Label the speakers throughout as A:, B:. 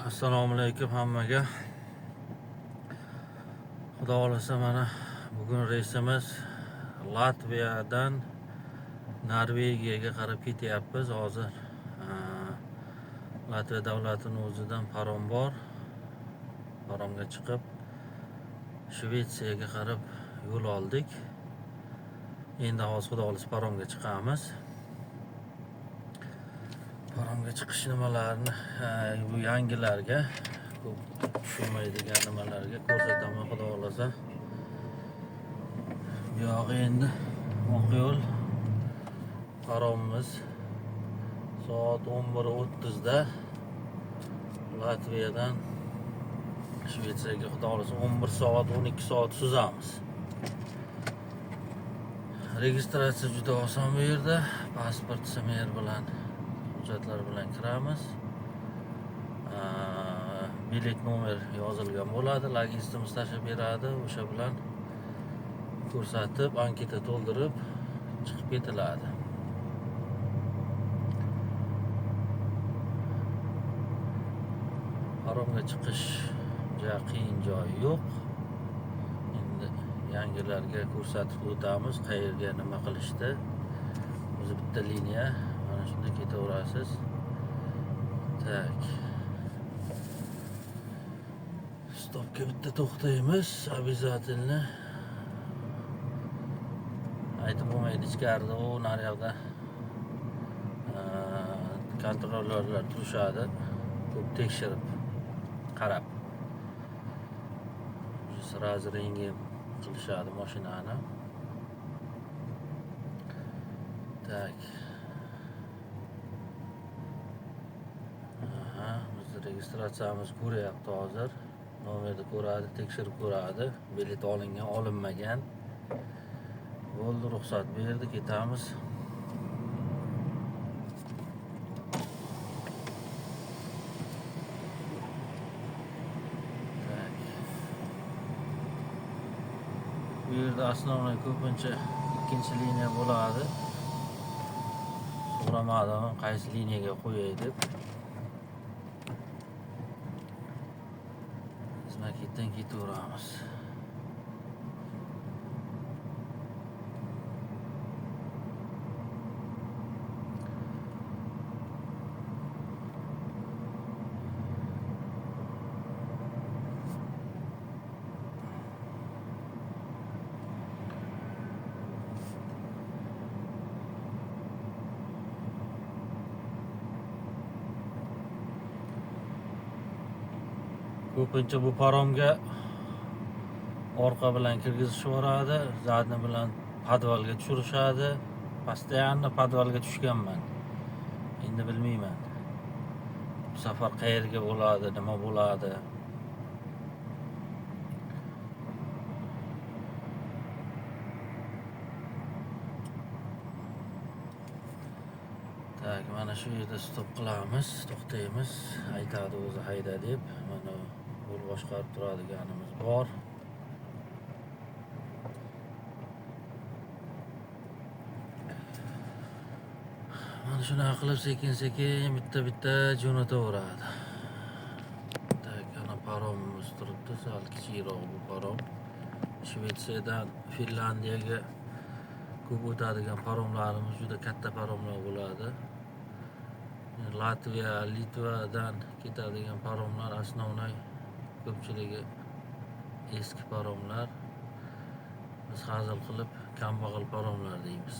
A: Assalomu alaykum hammaga. Xudo xolasa mana bugun reysimiz Latviyadan Norvegiyaga qarab ketyapmiz. Hozir Latviya davlatining o'zidan parom bor. Paromga chiqib Shvetsiyaga qarab yo'l oldik. Endi hozir xudo xolasa paromga chiqamiz. Paromga chiqish nimalarini bu yangilarga, ko'p tushunmaydigan nimalarga ko'rsataman xudo xolasa. Bu yog'i endi oq yo'l. Paromimiz soat 11:30 da Latviyadan Shvetsiyaga xudo xolasa 11 soat 12 soat suzamiz. Registratsiya juda oson bu yerda. Pasport, SMR bilan hujjatlar bilan kiramiz. Bilet nomer yozilgan bo'ladi, logistimiz tashlab beradi, o'sha bilan ko'rsatib, anketa to'ldirib chiqib ketiladi. Paromga chiqish qiyin joyi yo'q. Endi yangilarga ko'rsatib o'tamiz, qayerga nima qilishdi. O'zi bitta liniya, mana shunda ketaverasiz. Tak. Stopga bitta to'xtaymiz, обязательно. Aytib bo'lmaydi, ichkarida u naryoqda kontrolyorlar turishadi, ko'p tekshirib qarab. Sразу rentgen qilishadi mashinani. Tak. Biz registratsiyamiz ko'ryapti hozir. Nomerni ko'radi, tekshirib ko'radi. Bilet olingan, olinmagan. Bo'ldi, ruxsat berdi, ketamiz. Bu yerda asosiy ko'pincha ikkinchi liniya bo'ladi. So'ramadim qaysi liniyaga qo'yay deb. Znakdan ketaveramiz. Ko'pincha bu paromga orqa bilan kirgizishib yuboradi, zadni bilan podvalga tushirishadi. Постоянно podvalga tushganman. Endi bilmayman. Bu safar qayerga bo'ladi, nima bo'ladi? Tak, mana shu yerda stop qilamiz, to'xtaymiz. Aytadi o'zi hayda deb. Mana yo'l boshqarib turadiganimiz bor. Mana shunaqa qilib sekin-sekin bitta-bitta jo'nataveradi. Tak, ana paromimiz turibdi, sal kichikroq bu parom. Shvetsiyadan Finlandiyaga ko'p o'tadigan paromlarimiz juda katta paromlar bo'ladi. Latviya, Litvadan ketadigan paromlar asosiy ko'pchiligi eski paromlar. Biz hazil qilib kambag'al paromlar deymiz.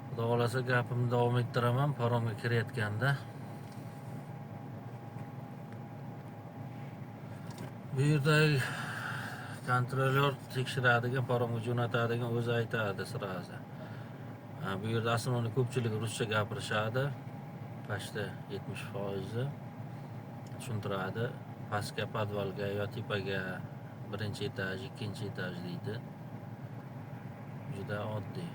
A: Xudo xolasa gapimni davom ettiraman paromga kirayotganda. Bu yerda kontrolyor tekshiradigan, paromga jo'natadigan o'zi aytadi sirazi. Bu yerda asosiy ko'pchilik ruscha gapirishadi. Pashta 70% tushuntiradi. Pastga, podvalga yo tepaga, birinchi etaj, ikkinchi etaj deydi. Juda oddiy.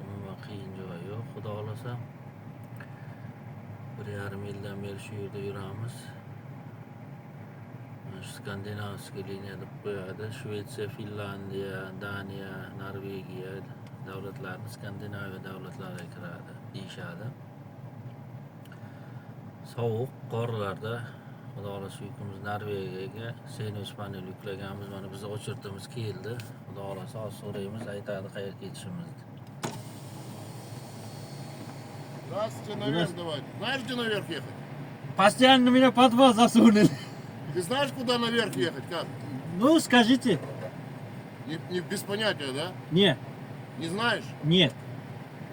A: Umuman qiyin joyi yo'q, xudo xolasa. 1,5 yildan beri shu yerda yuramiz. Skandinavskiy liniya deb qo'yadi. Shvetsiya, Finlandiya, Daniya, Norvegiya davlatlarni Skandinaviya davlatlariga kiradi deyishadi. Sovuq qorlarda xudo xohlasa yukimiz Norvegiyaga sandwich panel yuklaganmiz. Mana biz o'chirtimiz keldi. Xudo xohlasa hozir so'raymiz, aytadi qayerga ketishimizni.
B: Здравствуйте, наверх давай. Знаешь, где наверх ехать?
C: Постоянно меня под вас засунули.
B: Ты знаешь, куда наверх ехать? Как?
C: Ну, скажите.
B: Не без понятия, да?
C: Нет,
B: Не знаешь?
C: нет.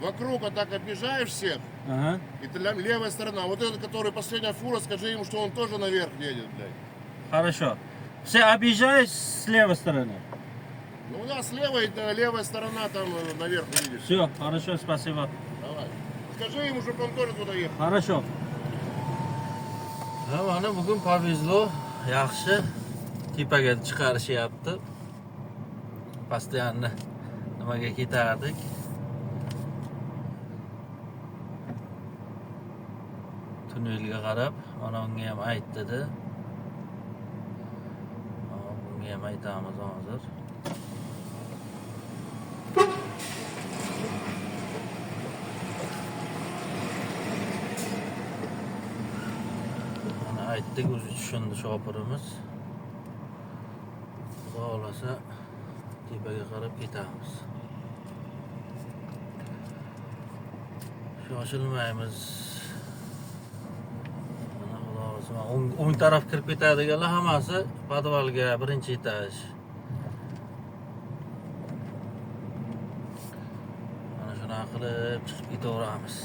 B: Вокруг вот так объезжаешь всех,
C: Ага.
B: и ты левая сторона. Вот этот, который последняя фура, скажи ему, что он тоже наверх едет, блядь.
C: Хорошо. Все объезжают с левой стороны.
B: Ну у нас левая, левая сторона там наверх едешь.
C: Все, хорошо, спасибо.
B: Давай. Скажи ему, чтобы он тоже туда ехал.
C: Хорошо.
A: Ha, mana bugun повезло, yaxshi tepaga chiqarishyapti. Постоянно nimaga ketardik? Tunnelga qarab, mana unga ham aytdi-da. Bunga ham aytamiz hozir. Mana aytdik, o'zi tushundi shopirimiz. Xudo xolasa tepaga qarab ketamiz. Shoshilmaymiz. Mana xudo xolasa o'ng taraf kirib ketadiganlar hammasi podvalga, birinchi etaj. Mana shunaqa qilib chiqib ketaveramiz.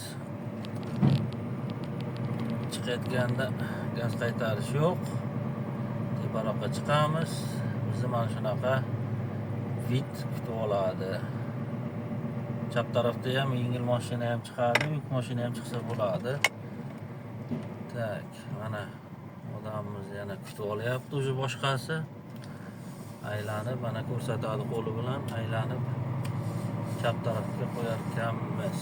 A: Chiqayotganda gaz qaytarish yo'q. Teparoqqa chiqamiz. Bizni mana shunaqa vid kutib oladi. Chap tarafda ham yengil mashina ham chiqadi, yuk mashina ham chiqsa bo'ladi. Tak, mana odamimiz yana kutib olyapti, o'zi boshqasi. Aylanib, mana ko'rsatadi qo'li bilan, aylanib chap tarafga qo'yar ekanmiz.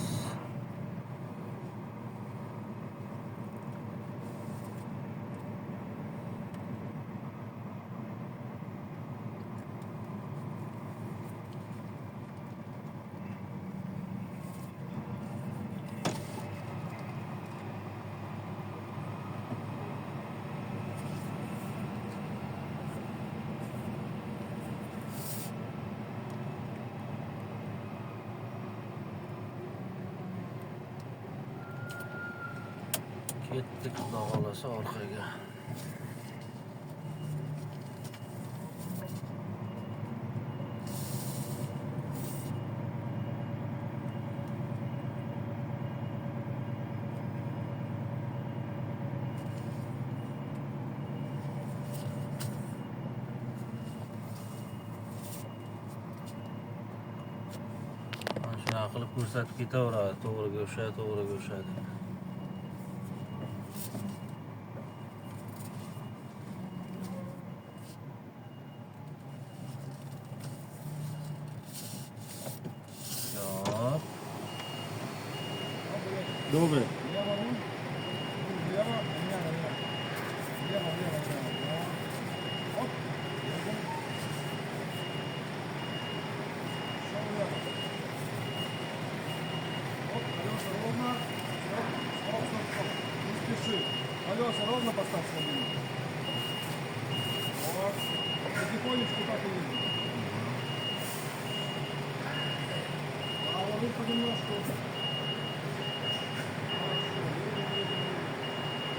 A: Ketdik xudo xolasa orqaga. Mana shunaqa qilib ko'rsatib ketaveradi, to'g'riga o'sha, to'g'riga o'sha deb. Hop.
C: Добрый.
D: Колеса ровно поставь стабильно. Вот. Потихонечку так и едем. А вот понемножку.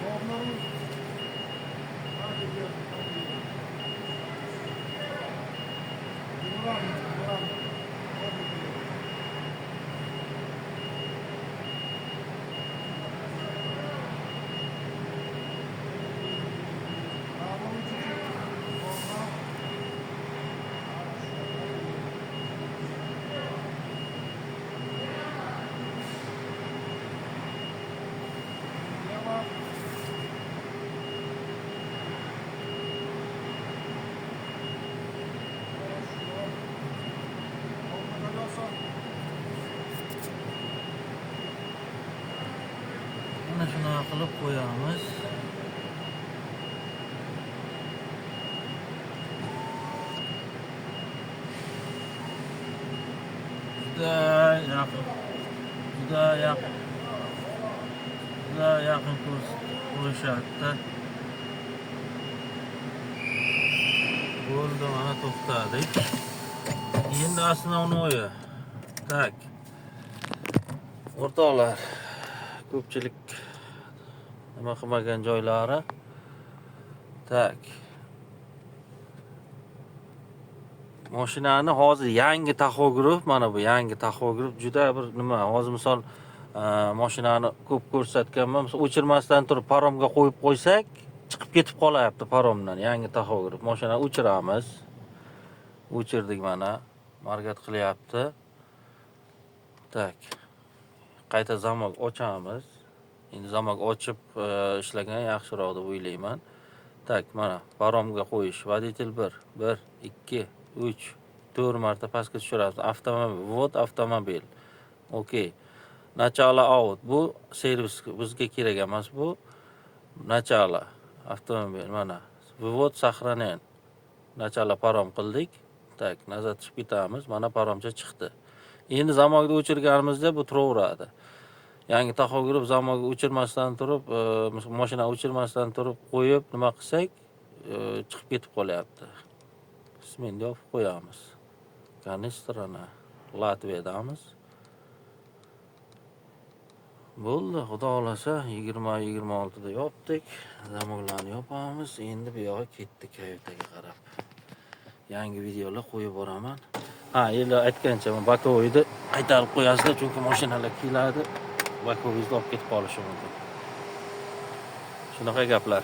D: Ровно. Так и держим, так и едем. Неравно, неравно. Ровно и едем.
A: Mana shunaqa qilib qo'yamiz. Juda yaqin kurs. qo'yishyapti. Bo'ldi, mana to'xtadik. Endi основное. Tak. O'rtoqlar, ko'pchilik nima qilmagan joylari. Tak. Mashinani hozir yangi taxograf, mana bu yangi taxograf juda bir nima, hozir misol mashinani ko'p ko'rsatganman, misol o'chirmasdan turib paromga qo'yib qo'ysak, chiqib ketib qolyapti paromdan. Yangi taxograf. Mashinani o'chiramiz. O'chirdik mana, margat qilyapti. Tak. Qayta zamok ochamiz. Endi zamok ochib ishlagan yaxshiroq deb o'ylayman. Tak, mana paromga qo'yish. Водитель 1, 2, 3, 4 marta pastga tushiramiz. Avtomobil, vod avtomobil. Okey. Начало out. Bu servis bizga kerak emas bu. Начало avtomobil mana. Vod сохранен. Начало parom qildik. Tak, nazar tushib ketamiz. Mana paromcha chiqdi. Endi zamokni o'chirganimizda bu turaveradi. Yangi taxograf zamokni o'chirmasdan turib, mashina o'chirmasdan turib qo'yib nima qilsak, chiqib ketib qolyapti. Endi yopib qo'yamiz. Kanistrani Latviyadamiz. Bo'ldi, xudo xolasa 20-26 da yopdik. Zamoklarni yopamiz. Endi bu yoqqa ketdik kayutaga qarab. Yangi videolar qo'yib boraman. Ha, endi aytgancha bakovoyni qaytarib qo'yasizlar, chunki mashinalar keladi. Bakovoyni olib ketib qolishi mumkin. Shunaqa gaplar.